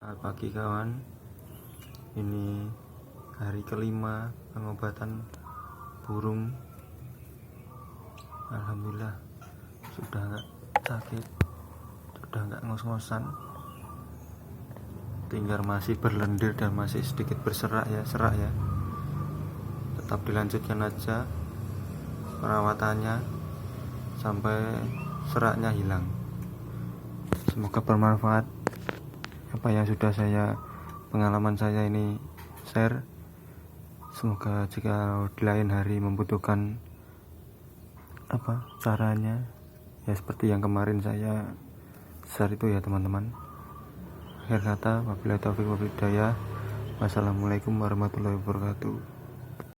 Selamat pagi kawan, ini hari kelima pengobatan burung. Alhamdulillah sudah nggak sakit, sudah nggak ngos-ngosan, tinggal masih berlendir dan masih sedikit berserak ya, serak ya. Tetap dilanjutkan aja perawatannya sampai seraknya hilang. Semoga bermanfaat apa yang sudah pengalaman saya ini share. Semoga jika di lain hari membutuhkan caranya ya seperti yang kemarin saya share itu ya teman-teman. Akhir kata, wabillahi taufiq wal hidayah. Wassalamualaikum warahmatullahi wabarakatuh.